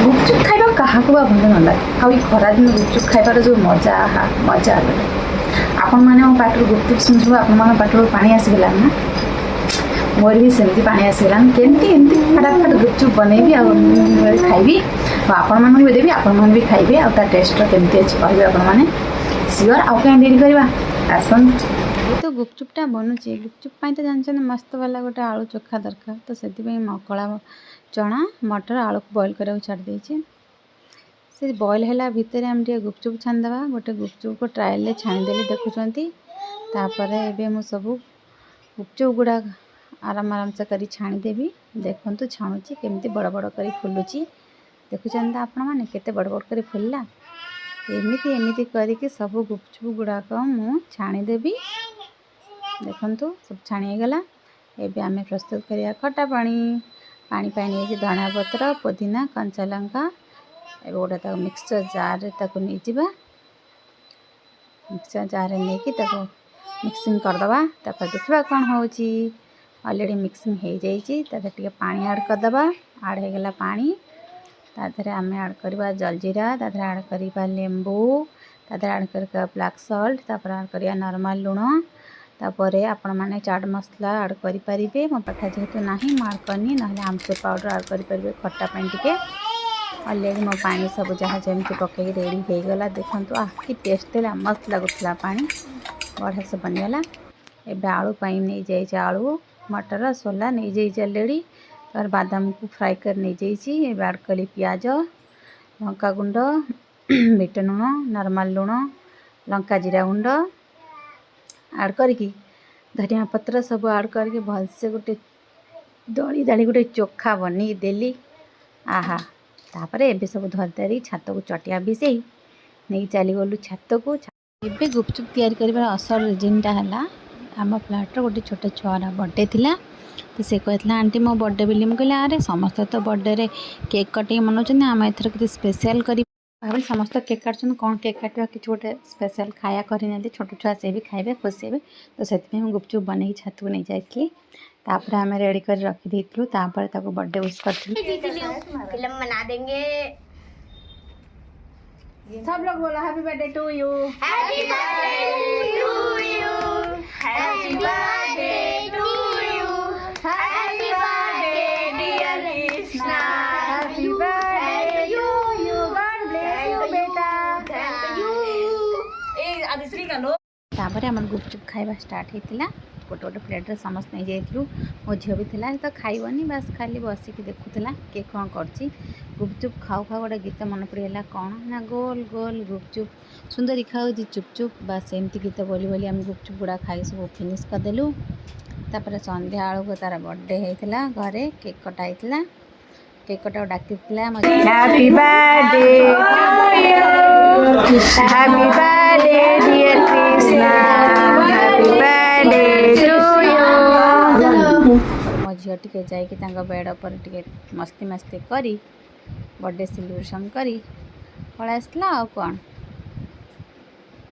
गुपचुप खाइबा काहाको बा भल न लागे आ ई खरा दिन गुपचुप खाइबार जो मजा आहा मजा अलग आपण माने मो पाटर गुपचुप सुनछु आपण माने पाटर पानी आसीगला ना मोर भी सेमती पानी आसीगला केमती एमती फटाफट गुपचुप बनैबी आ खाइबी आपण माने भी देबी आपण माने भी खाइबे आ ता टेस्ट केमती अछि कहबे आपण माने सियोर आ के देरी करबा आसन ये तो गुपचुपटा बनुची गुपचुप पाई तो जानछन मस्त वाला गोटे आलू चोखा दरकार तो सेति पई मकड़ा चना मटर आलू को बॉईल करा छाड़ देछि से बॉईल हैला भितर हम टे गुपचुप छान दबा गोटे गुपचुप को ट्रायल ले छाणी देली देखुचंती तापरे एबे मु सब गुपचुप गुडा आराम आराम से करी छाणी देबी देखंतु छाणुची केमती बड़ बड़ करी फुलुची देखुचंता आपण माने केते बड़ बड़ करी फुलला एमिति एमिति करिके सब गुपचुप गुड़ाक मु छाणी देबी देखंतु सब छाणी गला एबे आमे प्रस्तुत करिया खट्टा पानी पानी पानी धनिया पत्र पुदीना कंचा लंका गोटे तक मिक्सचर जार ताको नहीं जावा मिक्सचर जार नहीं कि ताको मिक्सिंग करदबा तापर देखबा कौन होची ऑलरेडी मिक्सिंग हो जाइए ताके पानी ऐड करदबा ऐड हो गला पानी ताधरे आम ऐड करवा जलजीरा ताधरे ऐड करवा लेंबू ताधरे ऐड करवा ब्लैक सॉल्ट तापर ऐड करवा नॉर्मल लुण तापर आपण माने चाट मसला ऐड करि परिबे मो पाखा जेहेतु नाही मार करनी नहले आमचूर पाउडर ऐड करि परिबे खट्टा पानी टिके ऑलरेडी मो पानी सब जहाँ जमती पकई रेडी हो गला देखंतु आ कि टेस्ट ला मस्त लगुला पानी बढ़िया से बनिगला एबे आलू पाई नहीं जाइए आलू मटर सोला नहीं जाइए ऑलरेडी और बादाम को फ्राई कर नहीं जाइए एबे ऐड कली प्याज लंका गुंड बिट लुण नॉर्मल लुण लंका जीरा गुंड ऐड करके धनिया पत्र सब ऐड करके भलसे गोटे दली दाली गोटे चोखा बनी देली आहा तापर एबे सब धरदारी छात को चटिया बिसे नहीं चली गलु छात को एबे गुपचुप तैयारी कर असल रिजनटा है आम फ्लाटर गोटे छोटे छुआर बर्थडे थिला तो से कहला आंटी मो बर्थडे बोली मुझे अरे समस्त तो बर्थडे रे केक कटे मनाउछन आम एथर के स्पेशल करी भाई समस्त केक काटछन कौन केक काटवा कि गोटे स्पेशल खाया करना छोट छुआ से भी खाइबे खुशी हे तो से गुपचुप बन छात को नहीं जाइए तापर आम रेडी कर रखी देलु तापर ताको बर्थडे विश करथिलु फिल्म बना देंगे सब लोग बोला happy birthday to you happy birthday to you happy birthday to you happy birthday dear Krishna happy birthday you God bless you बेटा थैंक यू ए आदिश्री का लो तापर हमर गुपचुप खाइबा स्टार्ट हेतिला गोटे गोटे प्लेट समस्त नहीं जाइलु मो झील भी था तो खाइबनी बास खाली बसिक देखुला किए कौन कर गुपचुप खाऊ खाऊ गोटे गीत मन पड़ेगा कौन ना गोल गोल गुपचुप सुंदरी खाऊ चुपचुप बास एमती गीत बोली बोली आम गुपचुप गुड़ा खाई सब फिनिश करदेलु तापर संध्या आलू को तार बर्थडे होता घरे केक कटा होता केक कटा डाकी happy birthday happy birthday dear Krishna happy birthday to you मो झील टिके जाइए बेड पर टिके मस्ती मस्ती करी बर्थडे सेलिब्रेशन करी पड़ा आसला आ कौन